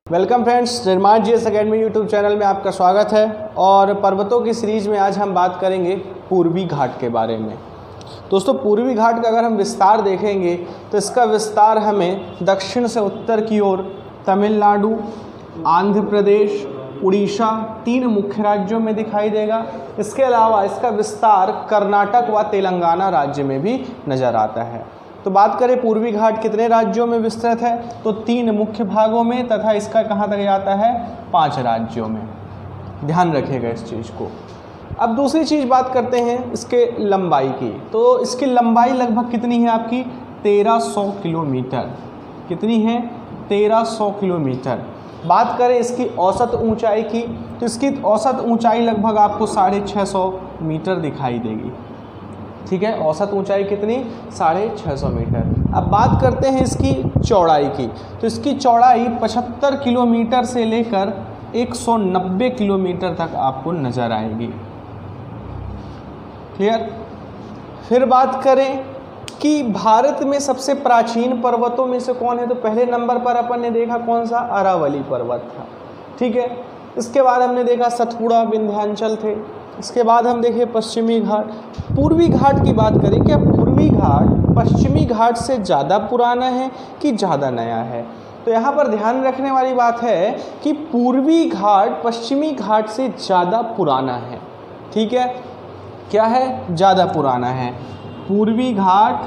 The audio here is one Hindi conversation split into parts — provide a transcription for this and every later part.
वेलकम फ्रेंड्स, निर्माण जीएस अकेडमी यूट्यूब चैनल में आपका स्वागत है। और पर्वतों की सीरीज़ में आज हम बात करेंगे पूर्वी घाट के बारे में। दोस्तों, पूर्वी घाट का अगर हम विस्तार देखेंगे तो इसका विस्तार हमें दक्षिण से उत्तर की ओर तमिलनाडु, आंध्र प्रदेश, उड़ीसा, 3 मुख्य राज्यों में दिखाई देगा। इसके अलावा इसका विस्तार कर्नाटक व तेलंगाना राज्य में भी नज़र आता है। तो बात करें पूर्वी घाट कितने राज्यों में विस्तृत है, तो 3 मुख्य भागों में, तथा इसका कहाँ तक जाता है, 5 राज्यों में। ध्यान रखिएगा इस चीज़ को। अब दूसरी चीज़ बात करते हैं इसके लंबाई की। तो इसकी लंबाई लगभग कितनी है आपकी, 1300 किलोमीटर। कितनी है, 1300 किलोमीटर। बात करें इसकी औसत ऊंचाई की, तो इसकी औसत ऊंचाई लगभग आपको 650 मीटर दिखाई देगी। ठीक है, औसत ऊंचाई कितनी, 650 मीटर। अब बात करते हैं इसकी चौड़ाई की, तो इसकी चौड़ाई 75 किलोमीटर से लेकर 190 किलोमीटर तक आपको नज़र आएगी। क्लियर। फिर बात करें कि भारत में सबसे प्राचीन पर्वतों में से कौन है, तो पहले नंबर पर अपन ने देखा कौन सा, अरावली पर्वत था। ठीक है, इसके बाद हमने देखा सतपुड़ा, विंध्याचल थे। इसके बाद हम देखें पश्चिमी घाट। पूर्वी घाट की बात करें, क्या पूर्वी घाट पश्चिमी घाट से ज़्यादा पुराना है कि ज़्यादा नया है, तो यहाँ पर ध्यान रखने वाली बात है कि पूर्वी घाट पश्चिमी घाट से ज़्यादा पुराना है। ठीक है, क्या है, ज़्यादा पुराना है। पूर्वी घाट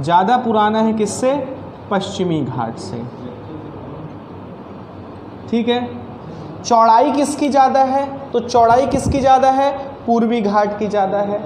ज़्यादा पुराना है किससे, पश्चिमी घाट से। ठीक है, चौड़ाई किसकी ज़्यादा है, तो चौड़ाई किसकी ज़्यादा है, पूर्वी घाट की ज़्यादा है।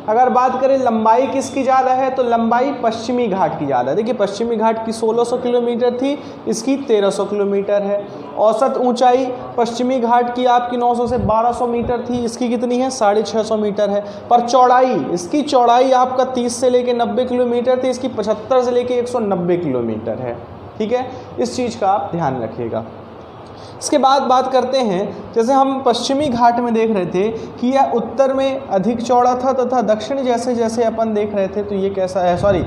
अगर बात करें लंबाई किसकी ज़्यादा है, तो लंबाई पश्चिमी घाट की ज़्यादा है। देखिए, पश्चिमी घाट की 1600 किलोमीटर थी, इसकी 1300 किलोमीटर है। औसत ऊंचाई पश्चिमी घाट की आपकी 900 से 1200 मीटर थी, इसकी कितनी है, 650 मीटर है। पर चौड़ाई, इसकी चौड़ाई आपका 30 से लेकर 90 किलोमीटर थी, इसकी 75 से लेकर 190 किलोमीटर है। ठीक है, इस चीज़ का आप ध्यान रखिएगा। इसके बाद बात करते हैं, जैसे हम पश्चिमी घाट में देख रहे थे कि यह उत्तर में अधिक चौड़ा था, तथा दक्षिण जैसे जैसे अपन देख रहे थे तो ये कैसा है, सॉरी,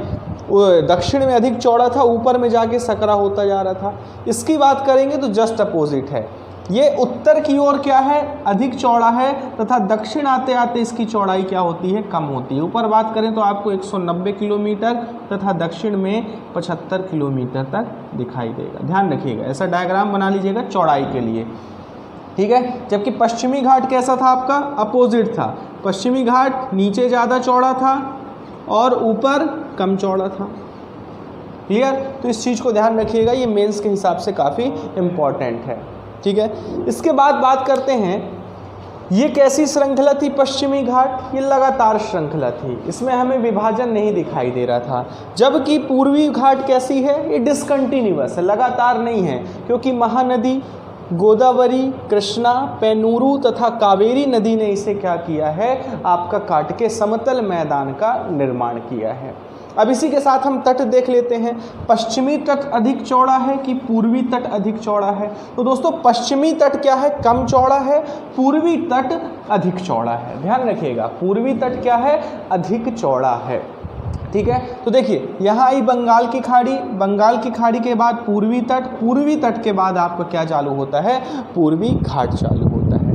दक्षिण में अधिक चौड़ा था, ऊपर में जाके सकरा होता जा रहा था। इसकी बात करेंगे तो जस्ट अपोजिट है। ये उत्तर की ओर क्या है, अधिक चौड़ा है, तथा दक्षिण आते आते इसकी चौड़ाई क्या होती है, कम होती है। ऊपर बात करें तो आपको 190 किलोमीटर तथा दक्षिण में 75 किलोमीटर तक दिखाई देगा। ध्यान रखिएगा, ऐसा डायग्राम बना लीजिएगा चौड़ाई के लिए। ठीक है, जबकि पश्चिमी घाट कैसा था आपका, अपोजिट था। पश्चिमी घाट नीचे ज़्यादा चौड़ा था और ऊपर कम चौड़ा था। क्लियर। तो इस चीज़ को ध्यान रखिएगा, ये मेंस के हिसाब से काफ़ी इम्पॉर्टेंट है। ठीक है, इसके बाद बात करते हैं, ये कैसी श्रृंखला थी पश्चिमी घाट, ये लगातार श्रृंखला थी, इसमें हमें विभाजन नहीं दिखाई दे रहा था। जबकि पूर्वी घाट कैसी है, ये डिसकंटिन्यूअस है, लगातार नहीं है, क्योंकि महानदी गोदावरी, कृष्णा, पेनूरू तथा कावेरी नदी ने इसे क्या किया है, आपका काट के समतल मैदान का निर्माण किया है। अब इसी के साथ हम तट देख लेते हैं, पश्चिमी तट अधिक चौड़ा है कि पूर्वी तट अधिक चौड़ा है। तो दोस्तों, पश्चिमी तट क्या है, कम चौड़ा है, पूर्वी तट अधिक चौड़ा है। ध्यान रखिएगा, पूर्वी तट क्या है, अधिक चौड़ा है। ठीक है, तो देखिए यहाँ आई बंगाल की खाड़ी, बंगाल की खाड़ी के बाद पूर्वी तट के बाद आपका क्या चालू होता है, पूर्वी घाट चालू होता है।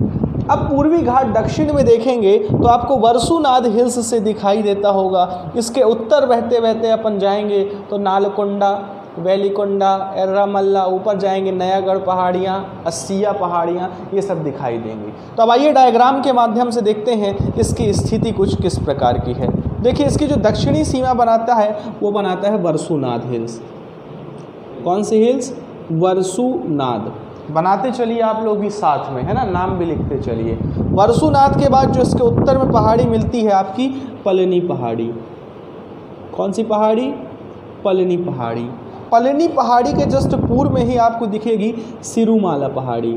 अब पूर्वी घाट दक्षिण में देखेंगे तो आपको वर्सुनाद हिल्स से दिखाई देता होगा। इसके उत्तर बहते बहते अपन जाएंगे तो नालकोंडा, वेलिकोंडा, एर्रामल्ला, ऊपर जाएंगे नयागढ़ पहाड़ियाँ, अस्सिया पहाड़ियाँ, ये सब दिखाई देंगी। तो अब आइए डायग्राम के माध्यम से देखते हैं इसकी स्थिति कुछ किस प्रकार की है। देखिए, इसकी जो दक्षिणी सीमा बनाता है वो बनाता है वर्सुनाद हिल्स। कौन सी हिल्स, वर्सुनाद। बनाते चलिए आप लोग भी साथ में, है ना, नाम भी लिखते चलिए। वर्सुनाद के बाद जो इसके उत्तर में पहाड़ी मिलती है आपकी पलनी पहाड़ी। कौन सी पहाड़ी, पलनी पहाड़ी। पलनी पहाड़ी के जस्ट पूर्व में ही आपको दिखेगी सिरुमाला पहाड़ी।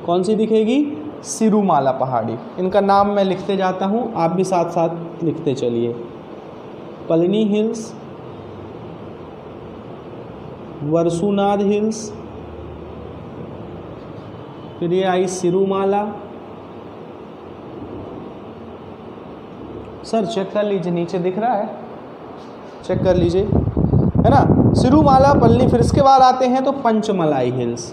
कौन सी दिखेगी, सिरुमाला पहाड़ी। इनका नाम मैं लिखते जाता हूँ, आप भी साथ साथ लिखते चलिए। पलनी हिल्स, वर्सुनाद हिल्स, फिर ये आई सिरुमाला। सर चेक कर लीजिए, नीचे दिख रहा है, चेक कर लीजिए। है ना, सिरुमाला पल्ली। फिर इसके बाद आते हैं तो पंचमलाई हिल्स।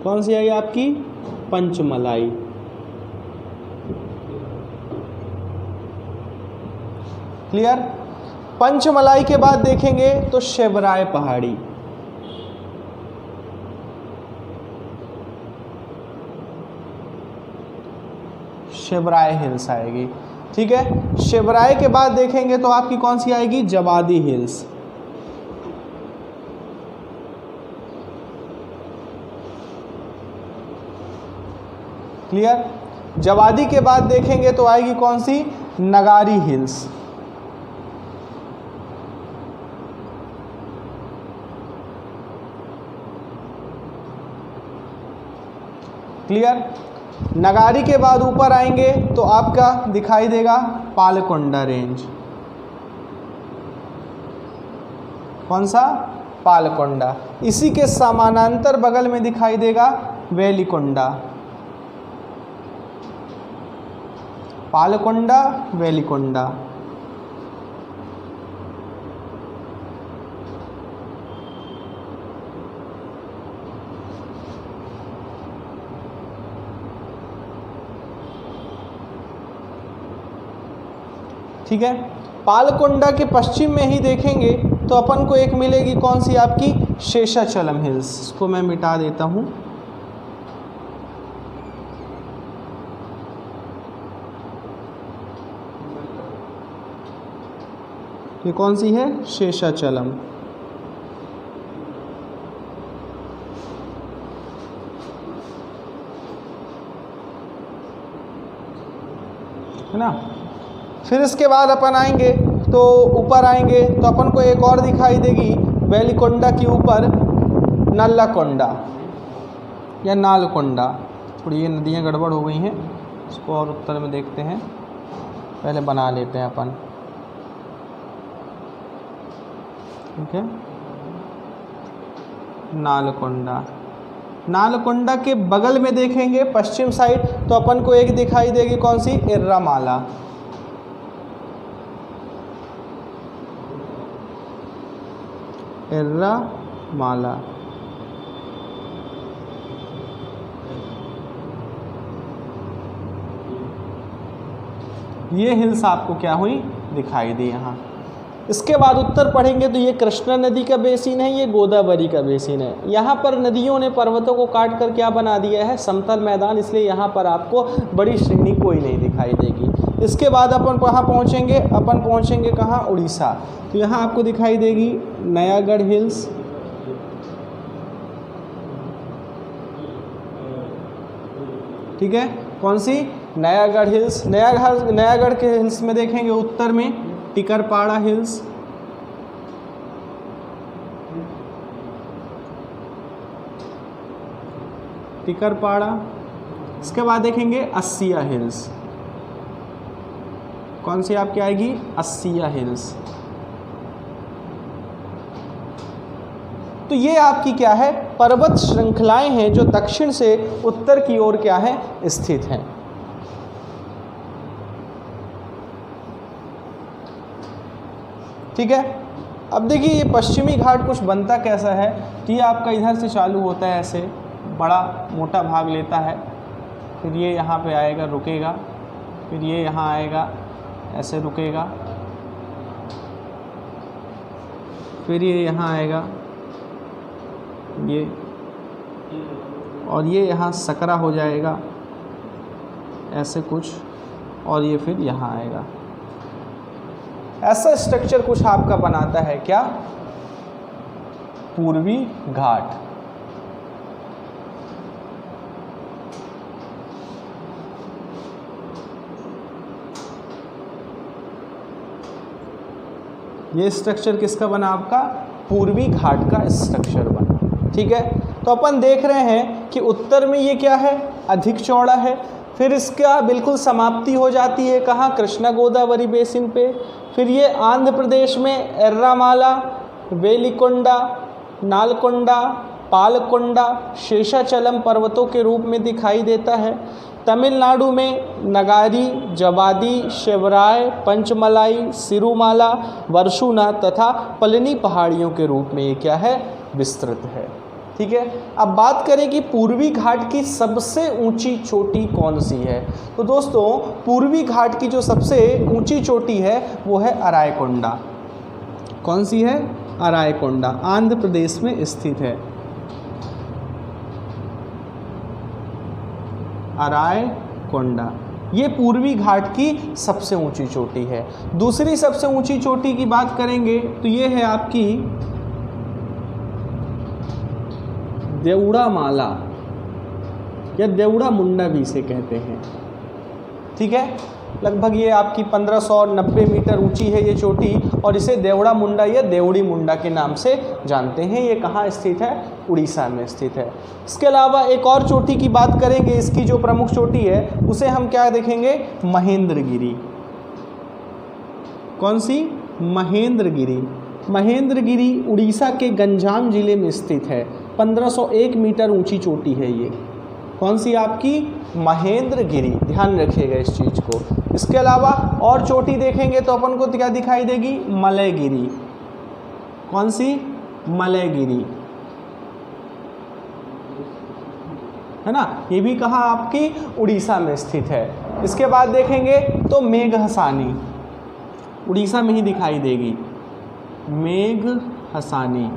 कौन सी आई आपकी? पंचमलाई। क्लियर? पंचमलाई के बाद देखेंगे तो शिवराय पहाड़ी। शिवराय हिल्स आएगी। ठीक है, शिवराय के बाद देखेंगे तो आपकी कौन सी आएगी? जवादी हिल्स। क्लियर? जवादी के बाद देखेंगे तो आएगी कौन सी? नगारी हिल्स। क्लियर? नगारी के बाद ऊपर आएंगे तो आपका दिखाई देगा पालकोंडा रेंज। कौन सा? पालकोंडा। इसी के समानांतर बगल में दिखाई देगा वेलिकोंडा। पालकोंडा, वेलिकोंडा। ठीक है, पालकोंडा के पश्चिम में ही देखेंगे तो अपन को एक मिलेगी कौन सी? आपकी शेषाचलम हिल्स। इसको मैं मिटा देता हूँ। ये कौन सी है? शेषाचलम। है ना। फिर इसके बाद अपन आएंगे तो ऊपर आएंगे तो अपन को एक और दिखाई देगी वेलिकोंडा के ऊपर नल्लाकोंडा या नालकोंडा। थोड़ी ये नदियाँ गड़बड़ हो गई हैं, इसको और उत्तर में देखते हैं। पहले बना लेते हैं अपन। ठीक है, नालकोंडा। नालकोंडा के बगल में देखेंगे पश्चिम साइड तो अपन को एक दिखाई देगी कौन सी? एर्रामाला। एर्रामाला। ये हिल्स आपको क्या हुई? दिखाई दी यहाँ। इसके बाद उत्तर पढ़ेंगे तो ये कृष्णा नदी का बेसिन है, ये गोदावरी का बेसिन है। यहाँ पर नदियों ने पर्वतों को काट कर क्या बना दिया है? समतल मैदान, इसलिए यहाँ पर आपको बड़ी श्रेणी कोई नहीं दिखाई देगी। इसके बाद अपन कहाँ पहुँचेंगे? अपन पहुँचेंगे कहाँ? उड़ीसा। तो यहाँ आपको दिखाई देगी नयागढ़ हिल्स। ठीक है, कौन सी? नयागढ़ हिल्स। नयागढ़ के हिल्स में देखेंगे उत्तर में टिकरपाड़ा हिल्स। टिकरपाड़ा। इसके बाद देखेंगे अस्सिया हिल्स। कौन सी आपकी आएगी? अस्सिया हिल्स। तो ये आपकी क्या है? पर्वत श्रृंखलाएं हैं जो दक्षिण से उत्तर की ओर क्या है? स्थित हैं। ठीक है, अब देखिए ये पश्चिमी घाट कुछ बनता कैसा है। तो ये आपका इधर से चालू होता है, ऐसे बड़ा मोटा भाग लेता है, फिर ये यहाँ पे आएगा, रुकेगा, फिर ये यहाँ आएगा, ऐसे रुकेगा, फिर ये यहाँ आएगा, ये, और ये यहाँ सकरा हो जाएगा ऐसे कुछ, और ये फिर यहाँ आएगा। ऐसा स्ट्रक्चर कुछ आपका बनाता है क्या? पूर्वी घाट। ये स्ट्रक्चर किसका बना? आपका पूर्वी घाट का स्ट्रक्चर बना। ठीक है, तो अपन देख रहे हैं कि उत्तर में ये क्या है? अधिक चौड़ा है। फिर इसका बिल्कुल समाप्ति हो जाती है कहाँ? कृष्णा गोदावरी बेसिन पे। फिर ये आंध्र प्रदेश में एर्रामाला, वेलिकोंडा, नालकोंडा, पालकोंडा, शेषाचलम पर्वतों के रूप में दिखाई देता है। तमिलनाडु में नगारी, जवादी, शिवराय, पंचमलाई, सिरुमाला, वर्षुना तथा पलनी पहाड़ियों के रूप में ये क्या है, विस्तृत है। ठीक है, अब बात करें कि पूर्वी घाट की सबसे ऊंची चोटी कौन सी है। तो दोस्तों पूर्वी घाट की जो सबसे ऊंची चोटी है वो है अरायकोंडा। कौन सी है, अरायकोंडा, आंध्र प्रदेश में स्थित है। अरायकोंडा ये पूर्वी घाट की सबसे ऊंची चोटी है। दूसरी सबसे ऊंची चोटी की बात करेंगे तो ये है आपकी देवड़ामाला या देवड़ामुंडा भी इसे कहते हैं। ठीक है, लगभग ये आपकी 1590 मीटर ऊंची है ये चोटी, और इसे देवड़ामुंडा या देवड़ी मुंडा के नाम से जानते हैं। ये कहाँ स्थित है, उड़ीसा में स्थित है। इसके अलावा एक और चोटी की बात करेंगे, इसकी जो प्रमुख चोटी है उसे हम क्या देखेंगे, महेंद्रगिरी। कौन सी, महेंद्रगिरी। महेंद्रगिरी उड़ीसा के गंजाम जिले में स्थित है। 1501 मीटर ऊंची चोटी है ये। कौन सी आपकी, महेंद्रगिरी, ध्यान रखिएगा इस चीज़ को। इसके अलावा और चोटी देखेंगे तो अपन को क्या दिखाई देगी, मलयगिरी। कौन सी, मलयगिरी, है ना, ये भी कहाँ आपकी उड़ीसा में स्थित है। इसके बाद देखेंगे तो मेघहसानी, उड़ीसा में ही दिखाई देगी, मेघहसानी।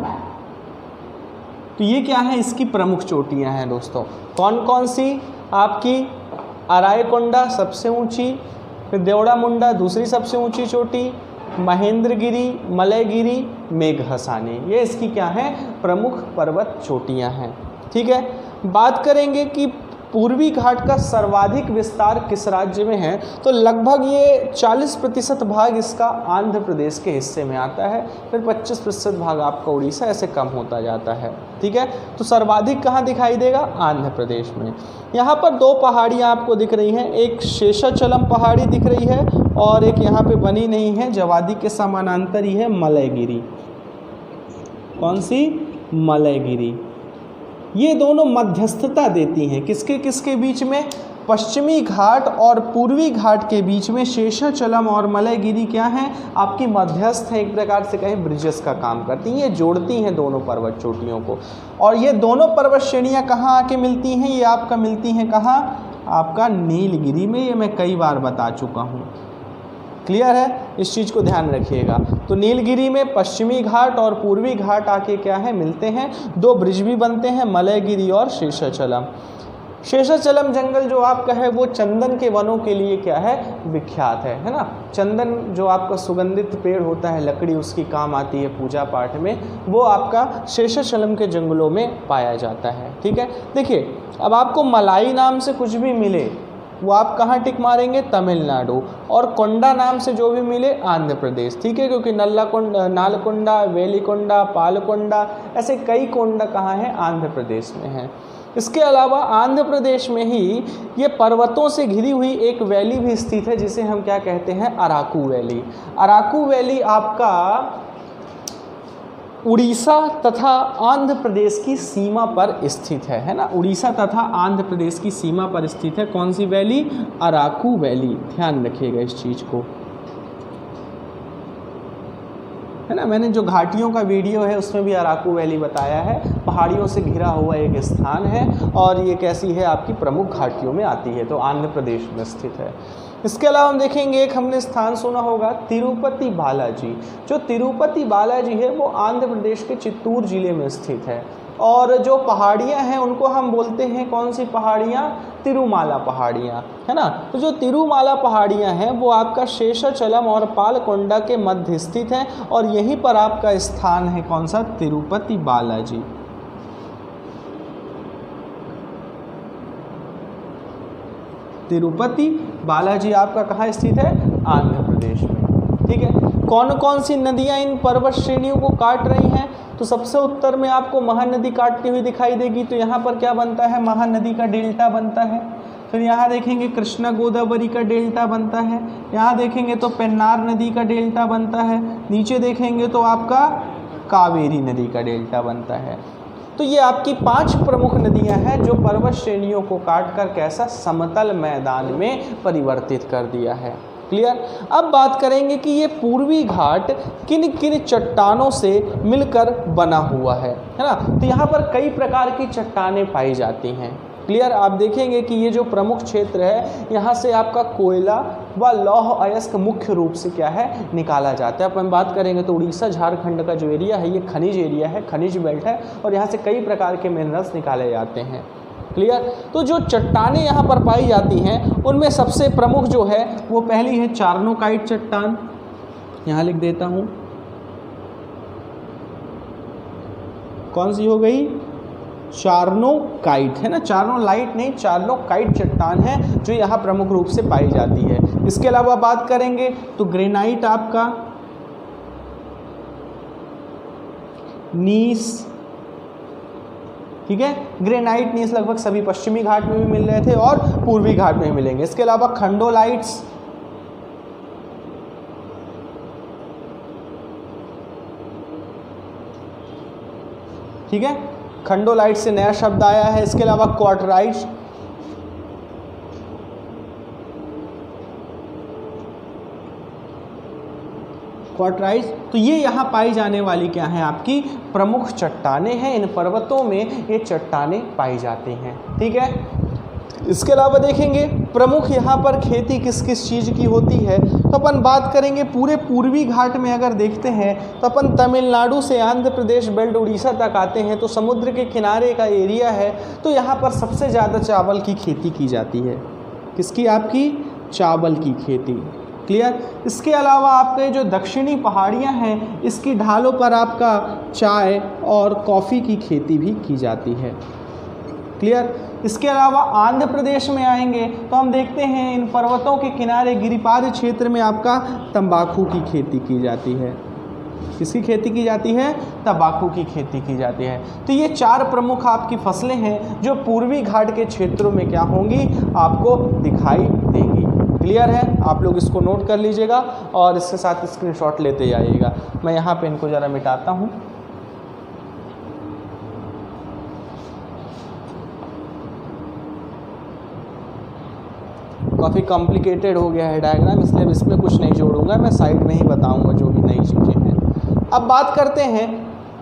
तो ये क्या है, इसकी प्रमुख चोटियां हैं दोस्तों। कौन कौन सी, आपकी अरायकोंडा सबसे ऊंची, फिर देवड़ामुंडा दूसरी सबसे ऊंची चोटी, महेंद्रगिरी, मलयगिरी, मेघहसानी, ये इसकी क्या है, प्रमुख पर्वत चोटियां हैं। ठीक है, बात करेंगे कि पूर्वी घाट का सर्वाधिक विस्तार किस राज्य में है, तो लगभग ये 40% भाग इसका आंध्र प्रदेश के हिस्से में आता है, फिर 25% भाग आपका उड़ीसा, ऐसे कम होता जाता है। ठीक है, तो सर्वाधिक कहाँ दिखाई देगा, आंध्र प्रदेश में। यहाँ पर दो पहाड़ियाँ आपको दिख रही हैं, एक शेषाचलम पहाड़ी दिख रही है और एक यहाँ पे बनी नहीं है, जवादी के समानांतर ही है मलयगिरी। कौन सी, मलयगिरी। ये दोनों मध्यस्थता देती हैं किसके किसके बीच में, पश्चिमी घाट और पूर्वी घाट के बीच में शेषाचलम और मलयगिरी क्या हैं, आपकी मध्यस्थ हैं, एक प्रकार से कहें ब्रिजेस का काम करती हैं, ये जोड़ती हैं दोनों पर्वत चोटियों को। और ये दोनों पर्वत श्रेणियाँ कहाँ आके मिलती हैं, ये आपका मिलती हैं कहाँ, आपका नीलगिरी में। ये मैं कई बार बता चुका हूँ, क्लियर है, इस चीज़ को ध्यान रखिएगा। तो नीलगिरी में पश्चिमी घाट और पूर्वी घाट आके क्या है, मिलते हैं, दो ब्रिज भी बनते हैं, मलयगिरी और शेषाचलम। शेषाचलम जंगल जो आपका है वो चंदन के वनों के लिए क्या है, विख्यात है ना। चंदन जो आपका सुगंधित पेड़ होता है, लकड़ी उसकी काम आती है पूजा पाठ में, वो आपका शेषाचलम के जंगलों में पाया जाता है। ठीक है, देखिए अब आपको मलाई नाम से कुछ भी मिले वो आप कहाँ टिक मारेंगे, तमिलनाडु, और कोंडा नाम से जो भी मिले आंध्र प्रदेश। ठीक है, क्योंकि नालकोंडा, वेलिकोंडा, पालकोंडा, ऐसे कई कोंडा कहाँ हैं, आंध्र प्रदेश में हैं। इसके अलावा आंध्र प्रदेश में ही ये पर्वतों से घिरी हुई एक वैली भी स्थित है जिसे हम क्या कहते हैं, अराकू वैली। अराकू वैली आपका उड़ीसा तथा आंध्र प्रदेश की सीमा पर स्थित है ना, उड़ीसा तथा आंध्र प्रदेश की सीमा पर स्थित है। कौन सी वैली, अराकू वैली, ध्यान रखिएगा इस चीज़ को, है ना। मैंने जो घाटियों का वीडियो है उसमें भी अराकू वैली बताया है, पहाड़ियों से घिरा हुआ एक स्थान है और ये कैसी है, आपकी प्रमुख घाटियों में आती है, तो आंध्र प्रदेश में स्थित है। इसके अलावा हम देखेंगे एक हमने स्थान सुना होगा तिरुपति बालाजी। जो तिरुपति बालाजी है वो आंध्र प्रदेश के चित्तूर जिले में स्थित है, और जो पहाड़ियाँ हैं उनको हम बोलते हैं कौन सी पहाड़ियाँ, तिरुमाला पहाड़ियाँ, है ना। तो जो तिरुमाला पहाड़ियाँ हैं वो आपका शेषाचलम और पालकोंडा के मध्य स्थित हैं, और यहीं पर आपका स्थान है कौन सा, तिरुपति बालाजी। तिरुपति बालाजी आपका कहाँ स्थित है, आंध्र प्रदेश में। ठीक है, कौन कौन सी नदियाँ इन पर्वत श्रेणियों को काट रही हैं, तो सबसे उत्तर में आपको महानदी काटती हुई दिखाई देगी, तो यहाँ पर क्या बनता है, महानदी का डेल्टा बनता है। फिर यहाँ देखेंगे कृष्णा गोदावरी का डेल्टा बनता है, यहाँ देखेंगे तो पेन्नार नदी का डेल्टा बनता है, नीचे देखेंगे तो आपका कावेरी नदी का डेल्टा बनता है। तो ये आपकी 5 प्रमुख नदियां हैं जो पर्वत श्रेणियों को काटकर कैसा समतल मैदान में परिवर्तित कर दिया है। क्लियर। अब बात करेंगे कि ये पूर्वी घाट किन किन चट्टानों से मिलकर बना हुआ है ना। तो यहाँ पर कई प्रकार की चट्टानें पाई जाती हैं। क्लियर। आप देखेंगे कि ये जो प्रमुख क्षेत्र है यहाँ से आपका कोयला व लौह अयस्क मुख्य रूप से क्या है निकाला जाता है। अपन बात करेंगे तो उड़ीसा झारखंड का जो एरिया है ये खनिज एरिया है, खनिज बेल्ट है और यहाँ से कई प्रकार के मिनरल्स निकाले जाते हैं। क्लियर। तो जो चट्टानें यहाँ पर पाई जाती हैं उनमें सबसे प्रमुख जो है वो पहली है चार्नोकाइट चट्टान, यहाँ लिख देता हूँ। कौन सी हो गई? चार्नोकाइट है ना, चार्नोलाइट नहीं, चार्नोकाइट चट्टान है जो यहाँ प्रमुख रूप से पाई जाती है। इसके अलावा बात करेंगे तो ग्रेनाइट आपका, नीस, ठीक है। ग्रेनाइट नीस लगभग सभी पश्चिमी घाट में भी मिल रहे थे और पूर्वी घाट में भी मिलेंगे। इसके अलावा खंडोलाइट्स, ठीक है, खंडोलाइट से नया शब्द आया है। इसके अलावा क्वार्टराइट्स, क्वार्टराइट्स, तो ये यहाँ पाई जाने वाली क्या है आपकी प्रमुख चट्टानें हैं। इन पर्वतों में ये चट्टानें पाई जाती हैं। ठीक है। इसके अलावा देखेंगे प्रमुख यहाँ पर खेती किस किस चीज़ की होती है। तो अपन बात करेंगे पूरे पूर्वी घाट में अगर देखते हैं तो अपन तमिलनाडु से आंध्र प्रदेश बेल्ट उड़ीसा तक आते हैं तो समुद्र के किनारे का एरिया है। तो यहाँ पर सबसे ज़्यादा चावल की खेती की जाती है। किसकी? आपकी चावल की खेती। क्लियर। इसके अलावा आपके जो दक्षिणी पहाड़ियाँ हैं इसकी ढालों पर आपका चाय और कॉफ़ी की खेती भी की जाती है। क्लियर। इसके अलावा आंध्र प्रदेश में आएंगे तो हम देखते हैं इन पर्वतों के किनारे गिरिपाद क्षेत्र में आपका तंबाकू की खेती की जाती है। किसकी खेती की जाती है? तंबाकू की खेती की जाती है। तो ये 4 प्रमुख आपकी फसलें हैं जो पूर्वी घाट के क्षेत्रों में क्या होंगी आपको दिखाई देंगी। क्लियर है? आप लोग इसको नोट कर लीजिएगा और इसके साथ स्क्रीनशॉट लेते जाइएगा। मैं यहाँ पे इनको ज़रा मिटाता हूँ। काफ़ी कॉम्प्लिकेटेड हो गया है डायग्राम, इसलिए इसमें कुछ नहीं जोड़ूंगा, मैं साइड में ही बताऊंगा जो भी नई चीज़ें हैं। अब बात करते हैं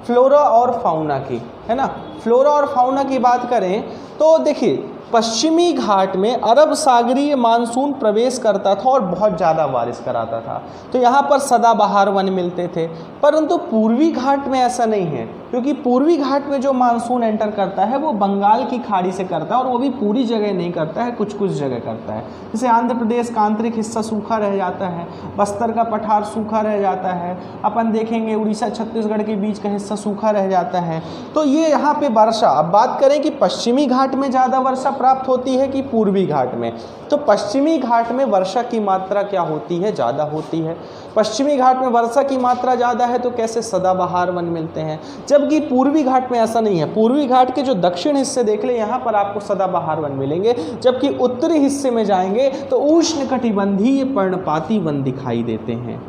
फ्लोरा और फाउना की, है ना। फ्लोरा और फाउना की बात करें तो देखिए पश्चिमी घाट में अरब सागरीय मानसून प्रवेश करता था और बहुत ज़्यादा बारिश कराता था, तो यहाँ पर सदाबहार वन मिलते थे। परंतु पूर्वी घाट में ऐसा नहीं है, क्योंकि पूर्वी घाट में जो मानसून एंटर करता है वो बंगाल की खाड़ी से करता है और वो भी पूरी जगह नहीं करता है, कुछ कुछ जगह करता है। जैसे आंध्र प्रदेश का आंतरिक हिस्सा सूखा रह जाता है, बस्तर का पठार सूखा रह जाता है, अपन देखेंगे उड़ीसा छत्तीसगढ़ के बीच का हिस्सा सूखा रह जाता है। तो ये यहाँ पे वर्षा, अब बात करें कि पश्चिमी घाट में ज़्यादा वर्षा प्राप्त होती है कि पूर्वी घाट में, तो पश्चिमी घाट में वर्षा की मात्रा क्या होती है? ज़्यादा होती है। पश्चिमी घाट में वर्षा की मात्रा ज़्यादा है तो कैसे सदाबहार वन मिलते हैं, जबकि पूर्वी घाट में ऐसा नहीं है। पूर्वी घाट के जो दक्षिण हिस्से देख ले यहाँ पर आपको सदाबहार वन मिलेंगे, जबकि उत्तरी हिस्से में जाएंगे तो उष्णकटिबंधीय पर्णपाती वन दिखाई देते हैं।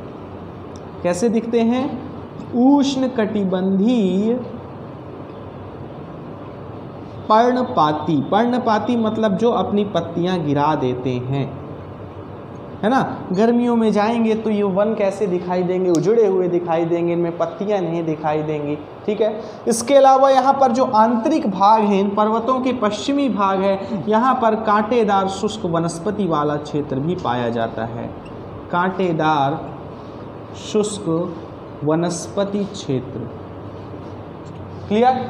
कैसे दिखते हैं? उष्णकटिबंधीय पर्णपाती, पर्णपाती मतलब जो अपनी पत्तियां गिरा देते हैं, है ना। गर्मियों में जाएंगे तो ये वन कैसे दिखाई देंगे? उजड़े हुए दिखाई देंगे, इनमें पत्तियां नहीं दिखाई देंगी। ठीक है। इसके अलावा यहाँ पर जो आंतरिक भाग है, इन पर्वतों के पश्चिमी भाग है, यहाँ पर कांटेदार शुष्क वनस्पति वाला क्षेत्र भी पाया जाता है। कांटेदार शुष्क वनस्पति क्षेत्र। क्लियर।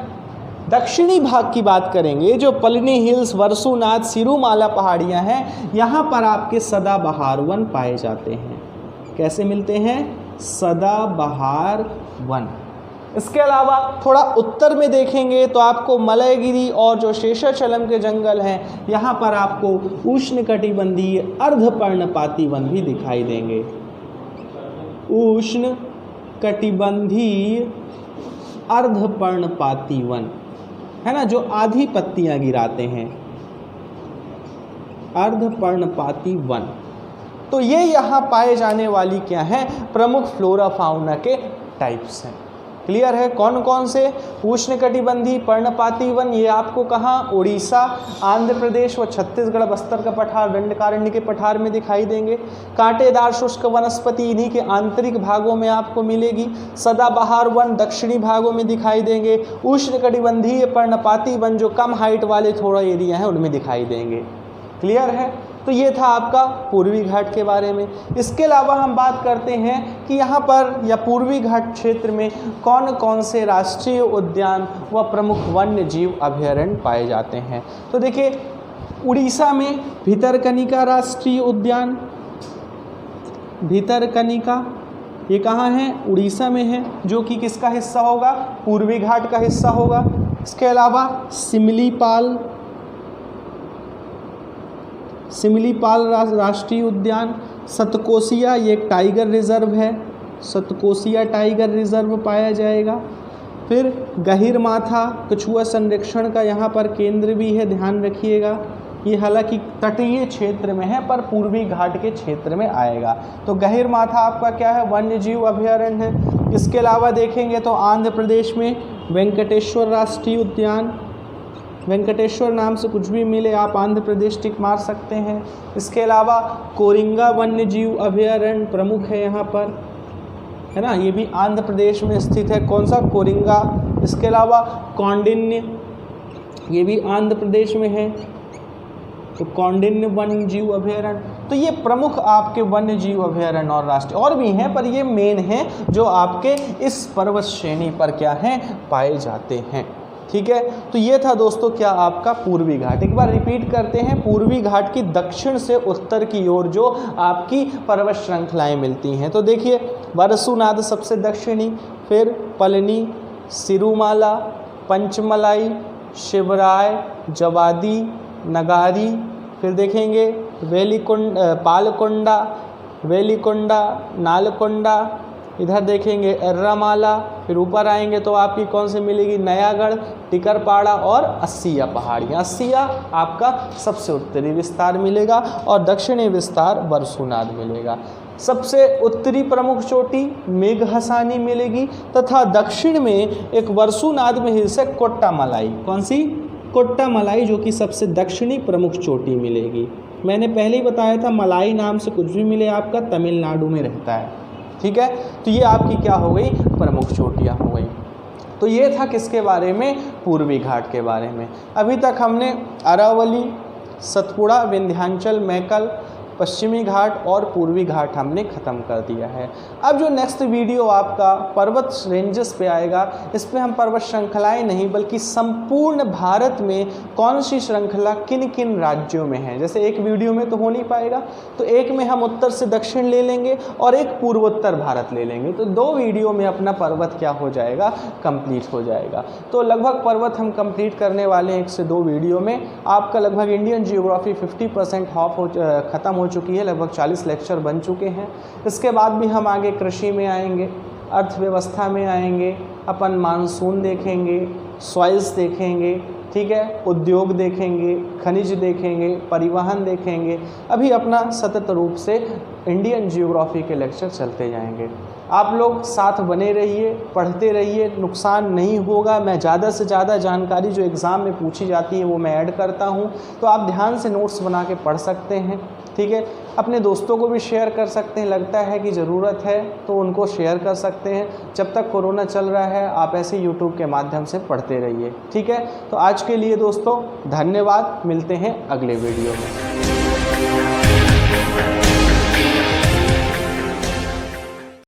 दक्षिणी भाग की बात करेंगे, जो पलनी हिल्स, वर्षुनाथ, सिरुमाला पहाड़ियां हैं, यहाँ पर आपके सदाबहार वन पाए जाते हैं। कैसे मिलते हैं? सदाबहार वन। इसके अलावा थोड़ा उत्तर में देखेंगे तो आपको मलयगिरी और जो शेषाचलम के जंगल हैं, यहाँ पर आपको उष्णकटिबंधीय अर्धपर्णपाती वन भी दिखाई देंगे। उष्णकटिबंधीय अर्धपर्णपाती वन, है ना, जो आधी पत्तियां गिराते हैं, अर्धपर्णपाती वन। तो ये यहाँ पाए जाने वाली क्या है? प्रमुख फ्लोरा फाउना के टाइप्स हैं। क्लियर है। कौन कौन से? उष्णकटिबंधीय पर्णपाती वन, ये आपको कहाँ? उड़ीसा, आंध्र प्रदेश व छत्तीसगढ़ बस्तर का पठार, दंडकारण्य के पठार में दिखाई देंगे। कांटेदार शुष्क वनस्पति इन्हीं के आंतरिक भागों में आपको मिलेगी। सदाबहार वन दक्षिणी भागों में दिखाई देंगे। उष्णकटिबंधीय पर्णपाती वन जो कम हाइट वाले थोड़ा एरिया हैं उनमें दिखाई देंगे। क्लियर है। तो ये था आपका पूर्वी घाट के बारे में। इसके अलावा हम बात करते हैं कि यहाँ पर या पूर्वी घाट क्षेत्र में कौन कौन से राष्ट्रीय उद्यान व प्रमुख वन्य जीव अभयारण्य पाए जाते हैं। तो देखिए, उड़ीसा में भितरकनिका राष्ट्रीय उद्यान, भितरकनिका ये कहाँ है? उड़ीसा में है, जो कि किसका हिस्सा होगा? पूर्वी घाट का हिस्सा होगा। इसके अलावा सिमलीपाल राष्ट्रीय उद्यान, सतकोसिया ये एक टाइगर रिजर्व है, सतकोसिया टाइगर रिजर्व पाया जाएगा। फिर गहिरमाथा कछुआ संरक्षण का यहाँ पर केंद्र भी है, ध्यान रखिएगा। ये हालांकि तटीय क्षेत्र में है पर पूर्वी घाट के क्षेत्र में आएगा। तो गहिरमाथा आपका क्या है? वन्य जीव अभयारण्य है। इसके अलावा देखेंगे तो आंध्र प्रदेश में वेंकटेश्वर राष्ट्रीय उद्यान, वेंकटेश्वर नाम से कुछ भी मिले आप आंध्र प्रदेश टिक मार सकते हैं। इसके अलावा कोरिंगा वन्य जीव अभयारण्य प्रमुख है यहाँ पर, है ना, ये भी आंध्र प्रदेश में स्थित है। कौन सा? कोरिंगा। इसके अलावा कौंडिन्य, ये भी आंध्र प्रदेश में है, तो कौंडिन्य वन्य जीव अभयारण्य। तो ये प्रमुख आपके वन्य जीव अभयारण्य और राष्ट्रीय और भी हैं, पर ये मेन हैं जो आपके इस पर्वत श्रेणी पर क्या हैं? पाए जाते हैं। ठीक है। तो ये था दोस्तों क्या? आपका पूर्वी घाट। एक बार रिपीट करते हैं, पूर्वी घाट की दक्षिण से उत्तर की ओर जो आपकी पर्वत श्रृंखलाएं मिलती हैं। तो देखिए, वरसुनाद सबसे दक्षिणी, फिर पलनी, सिरुमाला, पंचमलाई, शिवराय, जवादी, नगारी, फिर देखेंगे पालकोंडा, वेलिकोंडा, नालकोंडा, इधर देखेंगे एर्रामाला, फिर ऊपर आएंगे तो आपकी कौन सी मिलेगी? नयागढ़, टिकरपाड़ा और अस्सिया पहाड़ियाँ। अस्सिया आपका सबसे उत्तरी विस्तार मिलेगा और दक्षिणी विस्तार वरसुनाद मिलेगा। सबसे उत्तरी प्रमुख चोटी मेघहसानी मिलेगी तथा दक्षिण में एक वरसुनाद में हिस्सा कोट्टामलाई। कौन सी? कोट्टामलाई, जो कि सबसे दक्षिणी प्रमुख चोटी मिलेगी। मैंने पहले ही बताया था, मलाई नाम से कुछ भी मिले आपका तमिलनाडु में रहता है। ठीक है। तो ये आपकी क्या हो गई? प्रमुख चोटियाँ हो गई। तो ये था किसके बारे में? पूर्वी घाट के बारे में। अभी तक हमने अरावली, सतपुड़ा, विंध्याचल, मैकल, पश्चिमी घाट और पूर्वी घाट हमने ख़त्म कर दिया है। अब जो नेक्स्ट वीडियो आपका पर्वत रेंजेस पे आएगा, इस पे हम पर्वत श्रृंखलाएं नहीं बल्कि संपूर्ण भारत में कौन सी श्रृंखला किन किन राज्यों में है, जैसे एक वीडियो में तो हो नहीं पाएगा, तो एक में हम उत्तर से दक्षिण ले लेंगे और एक पूर्वोत्तर भारत ले लेंगे। तो 2 वीडियो में अपना पर्वत क्या हो जाएगा? कंप्लीट हो जाएगा। तो लगभग पर्वत हम कंप्लीट करने वाले हैं 1 से 2 वीडियो में। आपका लगभग इंडियन जियोग्राफी 50% हाफ ख़त्म हो चुकी है, लगभग 40 लेक्चर बन चुके हैं। इसके बाद भी हम आगे कृषि में आएंगे, अर्थव्यवस्था में आएंगे, अपन मानसून देखेंगे, सॉइल्स देखेंगे, ठीक है, उद्योग देखेंगे, खनिज देखेंगे, परिवहन देखेंगे। अभी अपना सतत रूप से इंडियन जियोग्राफी के लेक्चर चलते जाएंगे। आप लोग साथ बने रहिए, पढ़ते रहिए, नुकसान नहीं होगा। मैं ज़्यादा से ज़्यादा जानकारी जो एग्ज़ाम में पूछी जाती है वो मैं ऐड करता हूँ, तो आप ध्यान से नोट्स बना के पढ़ सकते हैं। ठीक है, अपने दोस्तों को भी शेयर कर सकते हैं, लगता है कि ज़रूरत है तो उनको शेयर कर सकते हैं। जब तक कोरोना चल रहा है आप ऐसे यूट्यूब के माध्यम से पढ़ते रहिए। ठीक है, तो आज के लिए दोस्तों धन्यवाद, मिलते हैं अगले वीडियो में।